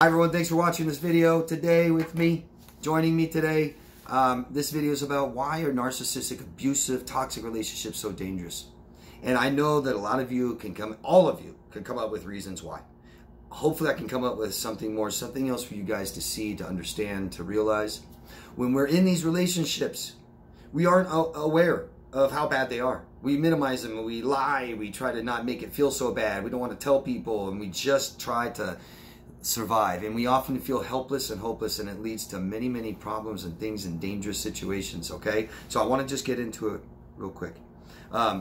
Hi everyone, thanks for watching this video today with me, joining me today. This video is about why are narcissistic, abusive, toxic relationships so dangerous? And I know that a lot of you all of you can come up with reasons why. Hopefully I can come up with something else for you guys to see, to understand, to realize. When we're in these relationships, we aren't aware of how bad they are. We minimize them, we lie, we try to not make it feel so bad. We don't want to tell people, and we just try to survive, and we often feel helpless and hopeless, and it leads to many problems and things in dangerous situations. Okay, so I want to just get into it real quick.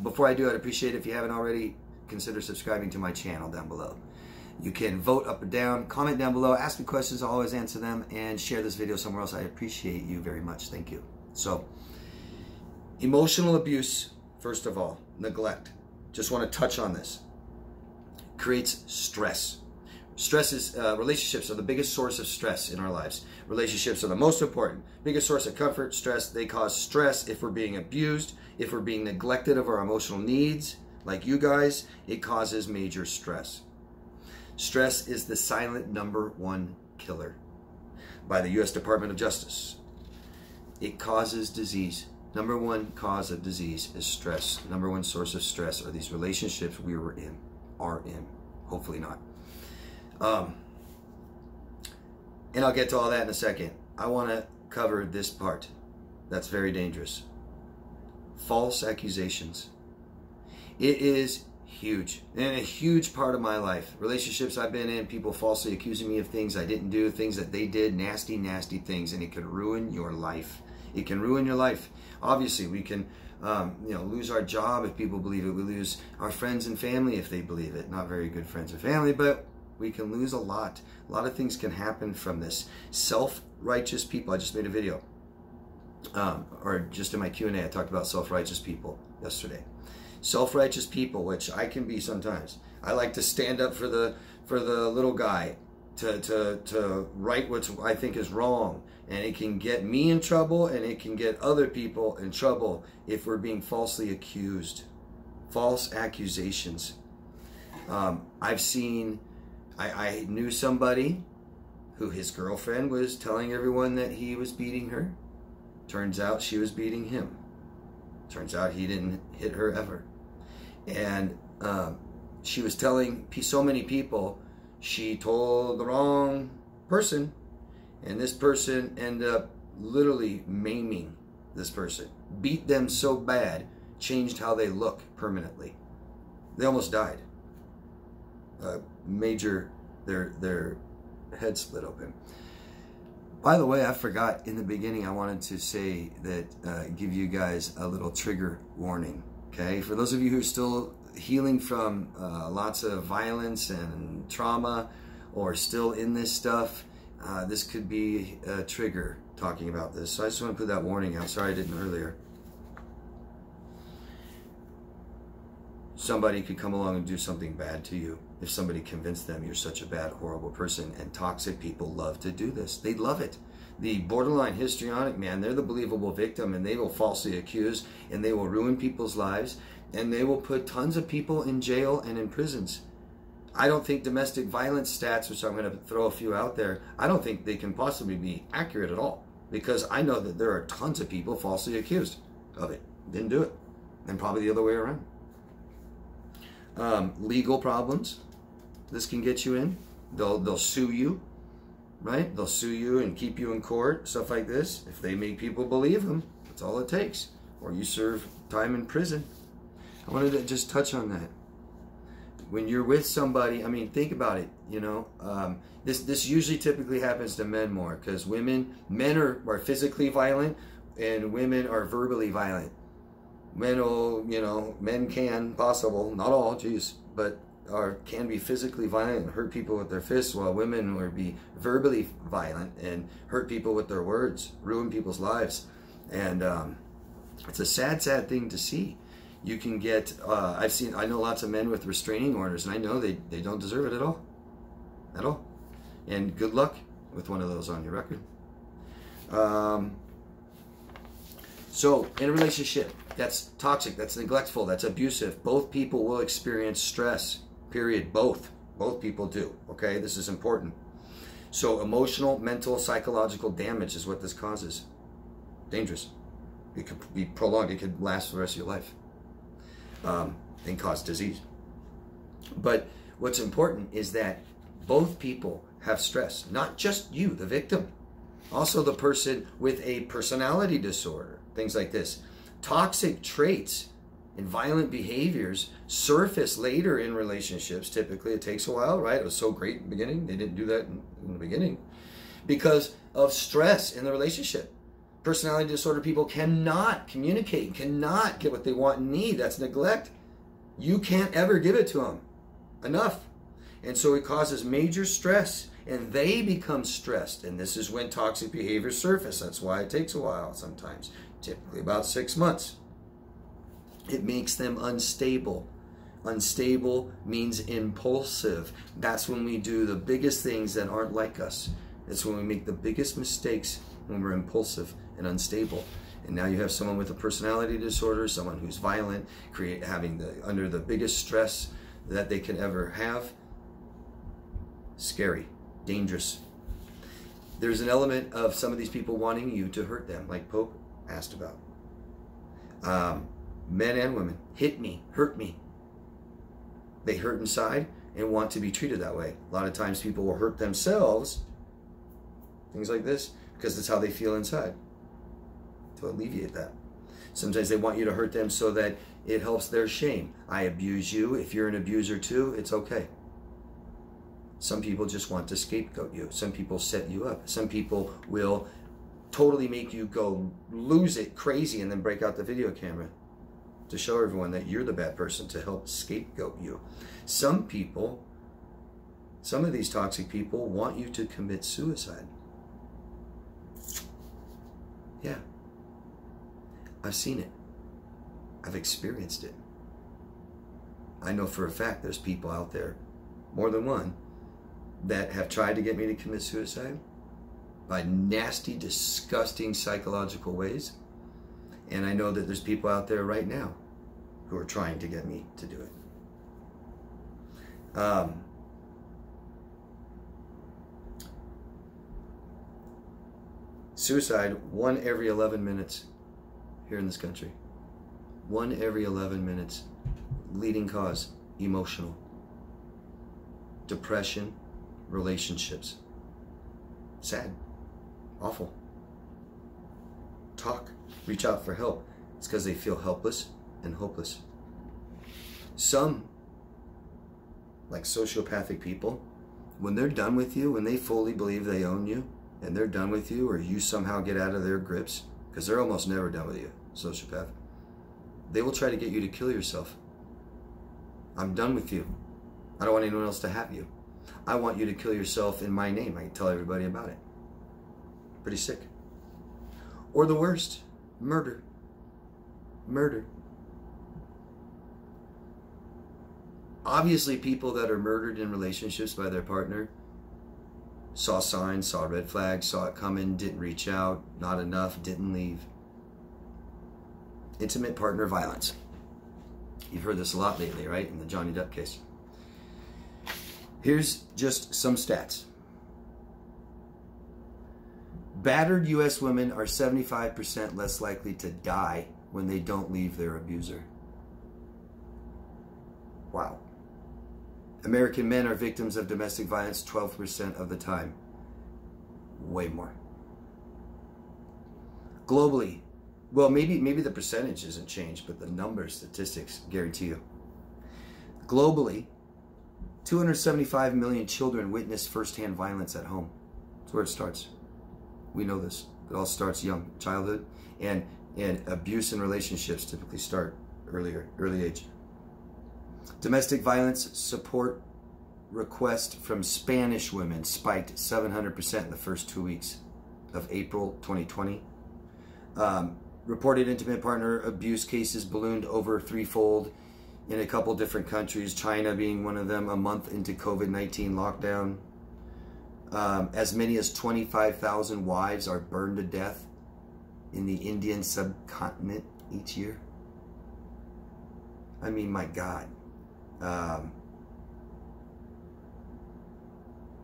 Before I do, I'd appreciate it if you haven't already, consider subscribing to my channel down below. You can vote up or down, comment down below, ask me questions, I'll always answer them, and share this video somewhere else. I appreciate you very much. Thank you. So, emotional abuse, first of all, neglect. Just want to touch on this. Creates stress. Stress is, relationships are the biggest source of stress in our lives. Relationships are the most important. Biggest source of comfort, stress. They cause stress if we're being abused, if we're being neglected of our emotional needs, like you guys, it causes major stress. Stress is the silent #1 killer by the U.S. Department of Justice. It causes disease. #1 cause of disease is stress. #1 source of stress are these relationships we are in. Hopefully not. And I'll get to all that in a second. I want to cover this part that's very dangerous. False accusations. It is huge, and a huge part of my life. Relationships I've been in, people falsely accusing me of things I didn't do, things that they did, nasty things, and it could ruin your life. It can ruin your life. Obviously, we can lose our job if people believe it. We lose our friends and family if they believe it. Not very good friends or family, but we can lose a lot. A lot of things can happen from this. Self-righteous people. I just made a video, or just in my Q&A, I talked about self-righteous people yesterday. Self-righteous people, which I can be sometimes. I like to stand up for the little guy, to right what I think is wrong, and it can get me in trouble, and it can get other people in trouble if we're being falsely accused. False accusations. I knew somebody who his girlfriend was telling everyone that he was beating her. Turns out she was beating him. Turns out he didn't hit her ever. And she was telling so many people she told the wrong person, and this person ended up literally maiming this person. Beat them so bad, changed how they look permanently. They almost died. Their head split open. By the way, I forgot in the beginning, I wanted to say that, give you guys a little trigger warning, okay? For those of you who are still healing from lots of violence and trauma, or still in this stuff, this could be a trigger talking about this. So I just want to put that warning out. Sorry I didn't earlier. Somebody could come along and do something bad to you if somebody convinced them you're such a bad, horrible person. And toxic people love to do this. They love it. The borderline histrionic, man, they're the believable victim, and they will falsely accuse, and they will ruin people's lives, and they will put tons of people in jail and in prisons. I don't think domestic violence stats, which I'm going to throw a few out there, I don't think they can possibly be accurate at all, because I know that there are tons of people falsely accused of it. Didn't do it. And probably the other way around. Legal problems. This can get you in. They'll sue you, right? They'll sue you and keep you in court, stuff like this. If they make people believe them, that's all it takes. Or you serve time in prison. I wanted to just touch on that. When you're with somebody, I mean, think about it, you know. This usually typically happens to men more, because men are physically violent, and women are verbally violent. Men can, possible, not all, geez, but can be physically violent and hurt people with their fists, while women will be verbally violent and hurt people with their words, ruin people's lives. And it's a sad thing to see. You can get, I know lots of men with restraining orders, and I know they don't deserve it at all. At all. And good luck with one of those on your record. So, in a relationship that's toxic, that's neglectful, that's abusive, both people will experience stress, period. Both people do, okay? This is important. So emotional, mental, psychological damage is what this causes. Dangerous. It could be prolonged. It could last the rest of your life. And cause disease. But what's important is that both people have stress. Not just you, the victim. Also the person with a personality disorder. Things like this. Toxic traits and violent behaviors surface later in relationships. Typically, it takes a while, right? It was so great in the beginning. They didn't do that in the beginning. Because of stress in the relationship. Personality disorder people cannot communicate, cannot get what they want and need. That's neglect. You can't ever give it to them enough. And so it causes major stress, and they become stressed. And this is when toxic behaviors surface. That's why it takes a while sometimes, typically about 6 months. It makes them unstable. Unstable means impulsive. That's when we do the biggest things that aren't like us. It's when we make the biggest mistakes, when we're impulsive and unstable. And now you have someone with a personality disorder, someone who's violent, under the biggest stress that they can ever have. Scary, dangerous. There's an element of some of these people wanting you to hurt them, like Pope asked about. Men and women, hit me, hurt me. They hurt inside and want to be treated that way. A lot of times people will hurt themselves, things like this, because that's how they feel inside, to alleviate that. Sometimes they want you to hurt them so that it helps their shame. I abuse you. If you're an abuser too, it's okay. Some people just want to scapegoat you. Some people set you up. Some people will totally make you go lose it crazy and then break out the video camera to show everyone that you're the bad person, to help scapegoat you. Some people, some of these toxic people want you to commit suicide. Yeah. I've seen it. I've experienced it. I know for a fact there's people out there, more than one, that have tried to get me to commit suicide by nasty, disgusting psychological ways. And I know that there's people out there right now who are trying to get me to do it. Suicide, 1 every 11 minutes here in this country. 1 every 11 minutes. Leading cause, emotional. Depression, relationships. Sad. Awful. Talk. Reach out for help. It's because they feel helpless and hopeless. Some, like sociopathic people, when they're done with you, when they fully believe they own you, and they're done with you, or you somehow get out of their grips, because they're almost never done with you, sociopath, they will try to get you to kill yourself. I'm done with you. I don't want anyone else to have you. I want you to kill yourself in my name. I can tell everybody about it. Pretty sick. Or the worst, murder. Murder. Obviously, people that are murdered in relationships by their partner saw signs, saw red flags, saw it coming, didn't reach out, not enough, didn't leave. Intimate partner violence. You've heard this a lot lately, right? In the Johnny Depp case. Here's just some stats. Battered U.S. women are 75% less likely to die when they don't leave their abuser. Wow. American men are victims of domestic violence 12% of the time. Way more. Globally, well, maybe the percentage isn't changed, but the numbers, statistics, guarantee you. Globally, 275 million children witness firsthand violence at home. That's where it starts. We know this. It all starts young, childhood, and abuse in relationships typically start early age. Domestic violence support request from Spanish women spiked 700% in the first 2 weeks of April 2020. Reported intimate partner abuse cases ballooned over threefold in a couple different countries, China being one of them, a month into COVID-19 lockdown. As many as 25,000 wives are burned to death in the Indian subcontinent each year. I mean, my God.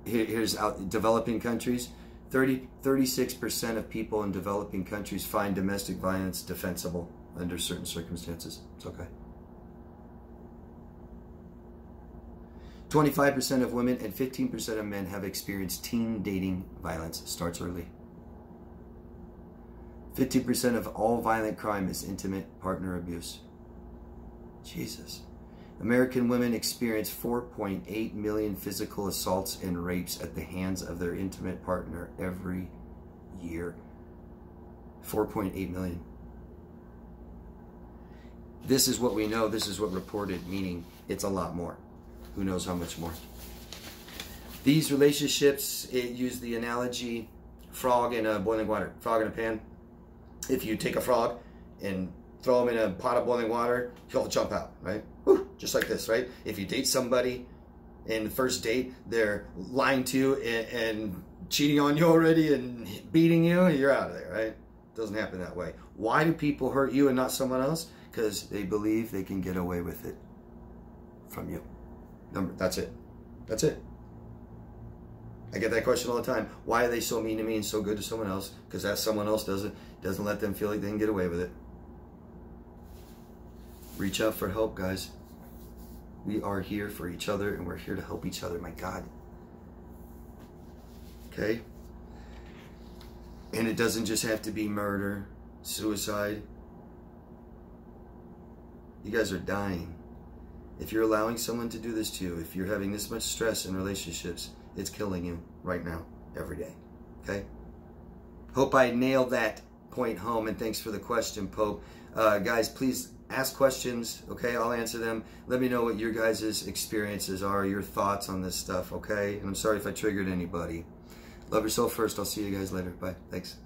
here's out developing countries. 36% of people in developing countries find domestic violence defensible under certain circumstances. It's okay. 25% of women and 15% of men have experienced teen dating violence. It starts early. 50% of all violent crime is intimate partner abuse. Jesus. American women experience 4.8 million physical assaults and rapes at the hands of their intimate partner every year. 4.8 million. This is what we know. This is what reported, meaning it's a lot more. Who knows how much more? These relationships, it use the analogy frog in a boiling water, frog in a pan. If you take a frog and throw him in a pot of boiling water, he'll jump out, right? Woo, just like this, right? If you date somebody in the first date, they're lying to you and cheating on you already and beating you, you're out of there, right? It doesn't happen that way. Why do people hurt you and not someone else? Because they believe they can get away with it from you. That's it. That's it. I get that question all the time. Why are they so mean to me and so good to someone else? Because that someone else doesn't let them feel like they can get away with it. Reach out for help, guys. We are here for each other, and we're here to help each other. My God. Okay? And it doesn't just have to be murder, suicide. You guys are dying. If you're allowing someone to do this to you, if you're having this much stress in relationships, it's killing you right now, every day. Okay? Hope I nailed that point home, and thanks for the question, Pope. Guys, please ask questions, okay? I'll answer them. Let me know what your guys' experiences are, your thoughts on this stuff, okay? And I'm sorry if I triggered anybody. Love yourself first. I'll see you guys later. Bye. Thanks.